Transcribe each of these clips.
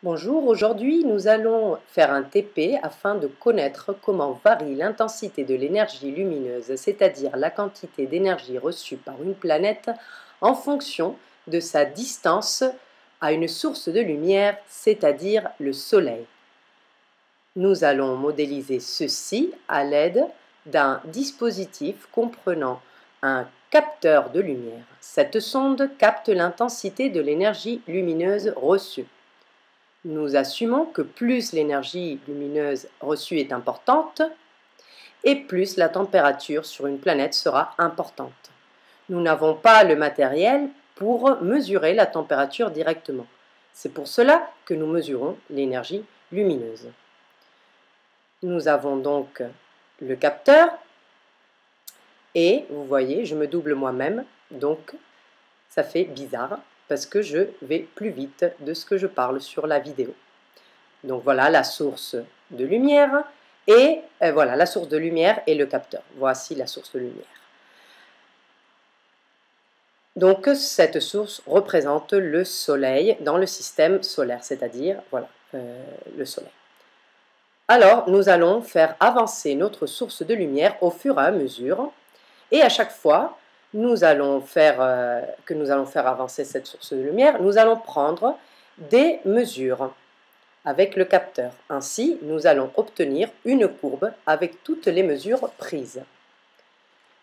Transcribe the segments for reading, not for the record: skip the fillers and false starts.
Bonjour, aujourd'hui nous allons faire un TP afin de connaître comment varie l'intensité de l'énergie lumineuse, c'est-à-dire la quantité d'énergie reçue par une planète en fonction de sa distance à une source de lumière, c'est-à-dire le Soleil. Nous allons modéliser ceci à l'aide d'un dispositif comprenant un capteur de lumière. Cette sonde capte l'intensité de l'énergie lumineuse reçue. Nous assumons que plus l'énergie lumineuse reçue est importante, et plus la température sur une planète sera importante. Nous n'avons pas le matériel pour mesurer la température directement. C'est pour cela que nous mesurons l'énergie lumineuse. Nous avons donc le capteur, et vous voyez, je me double moi-même, donc ça fait bizarre, parce que je vais plus vite de ce que je parle sur la vidéo. Donc voilà la source de lumière et voilà la source de lumière et le capteur. Voici la source de lumière. Donc cette source représente le Soleil dans le système solaire, c'est-à-dire voilà le Soleil. Alors nous allons faire avancer notre source de lumière au fur et à mesure, et à chaque fois que nous allons faire avancer cette source de lumière, nous allons prendre des mesures avec le capteur. Ainsi, nous allons obtenir une courbe avec toutes les mesures prises.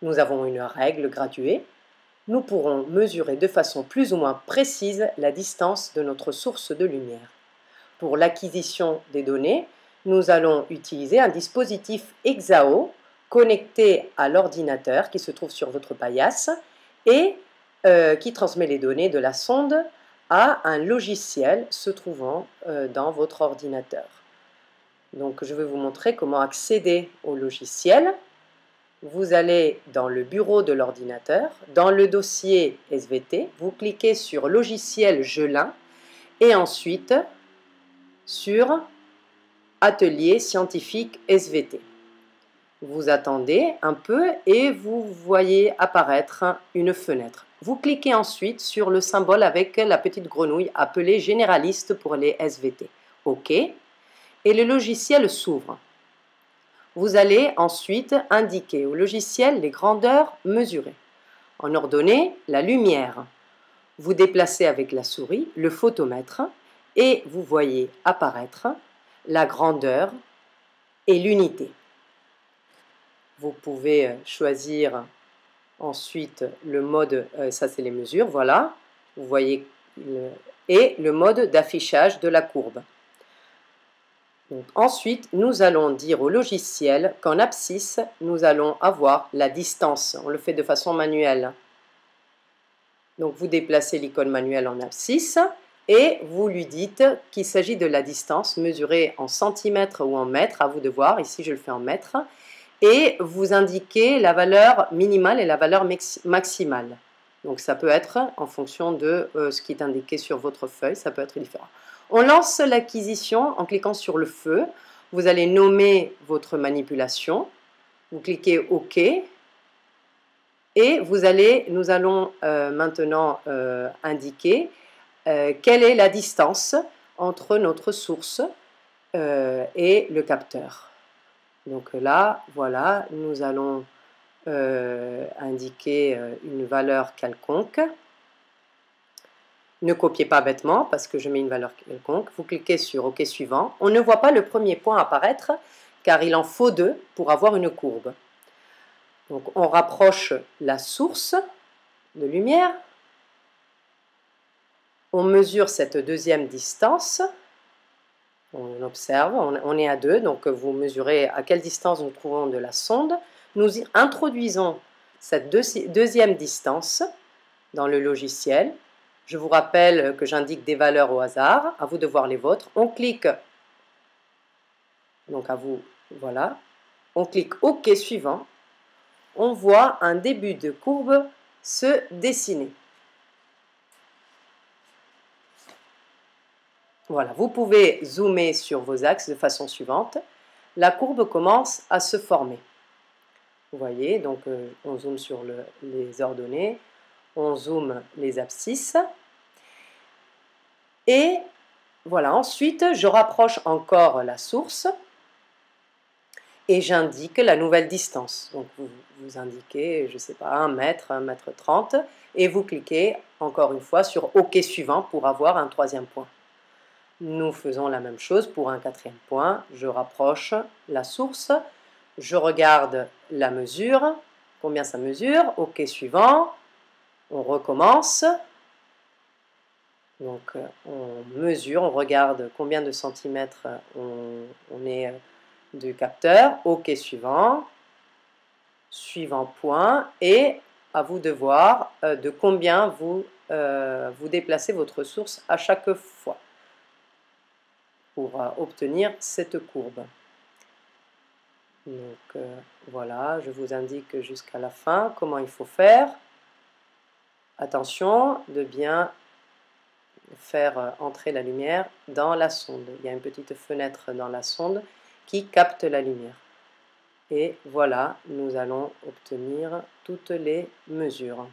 Nous avons une règle graduée. Nous pourrons mesurer de façon plus ou moins précise la distance de notre source de lumière. Pour l'acquisition des données, nous allons utiliser un dispositif Exao connecté à l'ordinateur qui se trouve sur votre paillasse et qui transmet les données de la sonde à un logiciel se trouvant dans votre ordinateur. Donc je vais vous montrer comment accéder au logiciel. Vous allez dans le bureau de l'ordinateur, dans le dossier SVT, vous cliquez sur logiciel Gelin et ensuite sur atelier scientifique SVT. Vous attendez un peu et vous voyez apparaître une fenêtre. Vous cliquez ensuite sur le symbole avec la petite grenouille appelée généraliste pour les SVT. OK. Et le logiciel s'ouvre. Vous allez ensuite indiquer au logiciel les grandeurs mesurées. En ordonnée, la lumière. Vous déplacez avec la souris le photomètre et vous voyez apparaître la grandeur et l'unité. Vous pouvez choisir ensuite le mode, ça c'est les mesures, voilà, vous voyez, et le mode d'affichage de la courbe. Donc, ensuite, nous allons dire au logiciel qu'en abscisse, nous allons avoir la distance. On le fait de façon manuelle. Donc vous déplacez l'icône manuelle en abscisse et vous lui dites qu'il s'agit de la distance mesurée en centimètres ou en mètres, à vous de voir, ici je le fais en mètres, et vous indiquez la valeur minimale et la valeur maximale. Donc ça peut être en fonction de ce qui est indiqué sur votre feuille, ça peut être différent. On lance l'acquisition en cliquant sur le feu. Vous allez nommer votre manipulation. Vous cliquez OK. Et nous allons maintenant indiquer quelle est la distance entre notre source et le capteur. Donc là, voilà, nous allons indiquer une valeur quelconque. Ne copiez pas bêtement parce que je mets une valeur quelconque. Vous cliquez sur OK suivant. On ne voit pas le premier point apparaître car il en faut deux pour avoir une courbe. Donc on rapproche la source de lumière. On mesure cette deuxième distance. On observe, on est à 2, donc vous mesurez à quelle distance nous trouvons de la sonde. Nous introduisons cette deuxième distance dans le logiciel. Je vous rappelle que j'indique des valeurs au hasard, à vous de voir les vôtres. On clique, donc à vous, voilà. On clique OK suivant. On voit un début de courbe se dessiner. Voilà, vous pouvez zoomer sur vos axes de façon suivante. La courbe commence à se former. Vous voyez, donc on zoome sur les ordonnées, on zoome les abscisses. Et Voilà, ensuite, je rapproche encore la source et j'indique la nouvelle distance. Donc, vous indiquez, je ne sais pas, 1 mètre, 1 mètre 30, et vous cliquez encore une fois sur OK suivant pour avoir un 3e point. Nous faisons la même chose pour un 4e point. Je rapproche la source, je regarde la mesure, combien ça mesure, OK suivant, on recommence. Donc on mesure, on regarde combien de centimètres on est du capteur, OK suivant, suivant point, et à vous de voir de combien vous déplacez votre source à chaque fois pour obtenir cette courbe. Donc voilà, je vous indique jusqu'à la fin comment il faut faire. Attention de bien faire entrer la lumière dans la sonde. Il y a une petite fenêtre dans la sonde qui capte la lumière. Et voilà, nous allons obtenir toutes les mesures.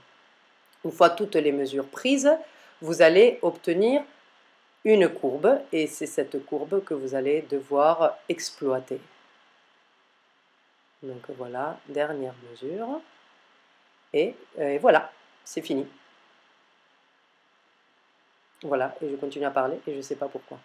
Une fois toutes les mesures prises, vous allez obtenir une courbe et c'est cette courbe que vous allez devoir exploiter. Donc voilà, dernière mesure. Et voilà, c'est fini. Voilà, et je continue à parler et je ne sais pas pourquoi.